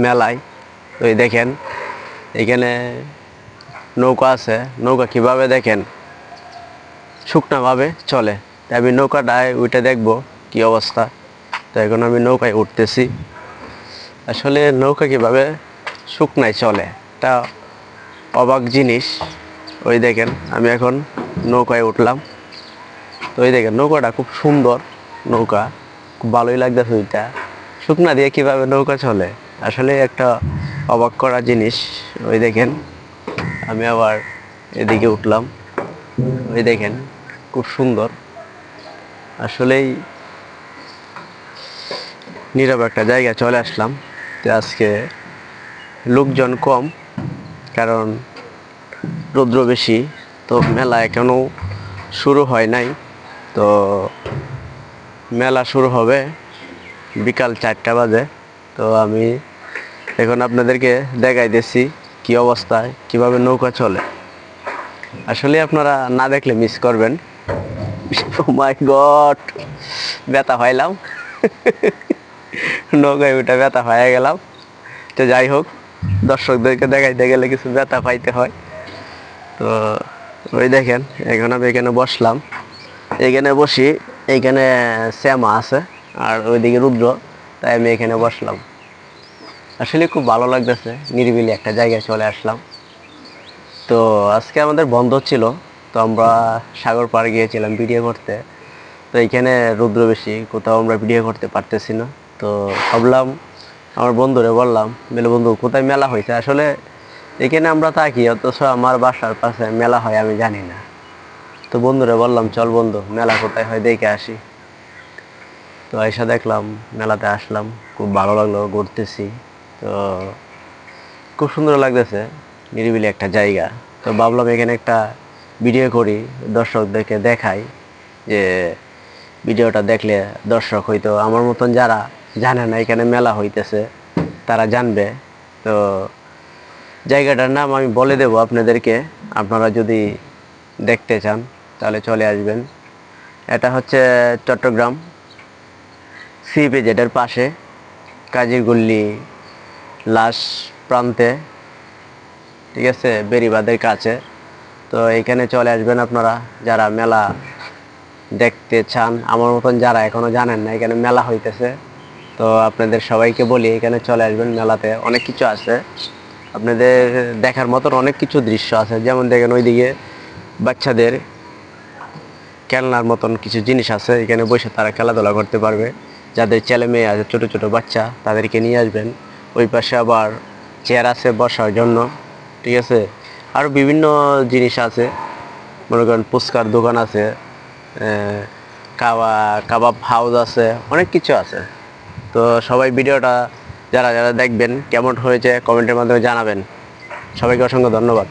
মেলায়। তো এই দেখেন এখানে নৌকা আছে, নৌকা কিভাবে দেখেন শুকনাভাবে চলে। তাই আমি নৌকাটায় ওইটা দেখবো কি অবস্থা। তো এখন আমি নৌকায় উঠতেছি। আসলে নৌকা কিভাবে শুকনায় চলে এটা অবাক জিনিস। ওই দেখেন আমি এখন নৌকায় উঠলাম। তো ওই দেখেন নৌকাটা খুব সুন্দর নৌকা, খুব ভালোই লাগতেছে। ওইটা শুকনা দিয়ে কিভাবে নৌকা চলে আসলে একটা অবাক করা জিনিস। ওই দেখেন আমি আবার এদিকে উঠলাম। ওই দেখেন খুব সুন্দর, আসলেই নীরব একটা জায়গায় চলে আসলাম। তো আজকে লোকজন কম, কারণ রৌদ্র বেশি। তো মেলা এখনও শুরু হয় নাই। তো মেলা শুরু হবে বিকাল 4টা বাজে। তো আমি এখন আপনাদেরকে দেখাইতেছি কি অবস্থায় কিভাবে নৌকা চলে। আসলে আপনারা না দেখলে মিস করবেন। ও মাই গড, ব্যথা পাইলাম। নৌকায় উঠে ব্যথা পাইয়া গেলাম। তো যাই হোক, দর্শকদেরকে দেখাইতে গেলে কিছু ব্যথা পাইতে হয়। তো ওই দেখেন এখন আমি এখানে বসলাম। এখানে বসি, এইখানে শ্যামা আছে আর ওইদিকে রুদ্র, তাই আমি এখানে বসলাম। আসলে খুব ভালো লাগতেছে, নিরিবিলি একটা জায়গায় চলে আসলাম। তো আজকে আমাদের বন্ধ ছিল, তো আমরা সাগর পাড়ে গিয়েছিলাম ভিডিও করতে। তো এইখানে রৌদ্র বেশি, কোথাও আমরা ভিডিও করতে পারতেছি না। তো ভাবলাম আমার বন্ধুরে বললাম, বলে বন্ধু কোথায় মেলা হয়েছে। আসলে এখানে আমরা থাকি, অথচ আমার বাসার পাশে মেলা হয় আমি জানি না। তো বন্ধুরে বললাম চল বন্ধু মেলা কোথায় হয় দেখে আসি। তো আইসা দেখলাম, মেলাতে আসলাম, খুব ভালো লাগলো, ঘুরতেছি। তো খুব সুন্দর লাগতেছে, নিরিবিলি একটা জায়গা। তো ভাবলাম এখানে একটা ভিডিও করি, দর্শকদেরকে দেখাই যে ভিডিওটা দেখলে দর্শক হয়তো আমার মতন যারা জানে না এখানে মেলা হইতেছে তারা জানবে। তো জায়গাটার নাম আমি বলে দেব আপনাদেরকে, আপনারা যদি দেখতে চান তাহলে চলে আসবেন। এটা হচ্ছে চট্টগ্রাম সিপিজেডের পাশে, কাজীরগল্লি লাস্ট প্রান্তে, ঠিক আছে, বেরিবাদের কাছে। তো এখানে চলে আসবেন আপনারা যারা মেলা দেখতে চান, আমার মতন যারা এখনো জানেন না এখানে মেলা হইতেছে। তো আপনাদের সবাইকে বলি এখানে চলে আসবেন। মেলাতে অনেক কিছু আছে আপনাদের দেখার মতন, অনেক কিছু দৃশ্য আছে। যেমন দেখেন ওইদিকে বাচ্চাদের খেলনার মতন কিছু জিনিস আছে, এখানে বসে তারা খেলাধুলা করতে পারবে। যাদের ছেলে মেয়ে আছে ছোট ছোট বাচ্চা তাদেরকে নিয়ে আসবেন। ওই পাশে আবার চেয়ার আছে বসার জন্য, ঠিক আছে। আরও বিভিন্ন জিনিস আছে, মনে করেন ফুচকার দোকান আছে, কাবাব হাউস আছে, অনেক কিছু আছে। তো সবাই ভিডিওটা যারা যারা দেখবেন কেমন হয়েছে কমেন্টের মাধ্যমে জানাবেন। সবাইকে অসংখ্য ধন্যবাদ।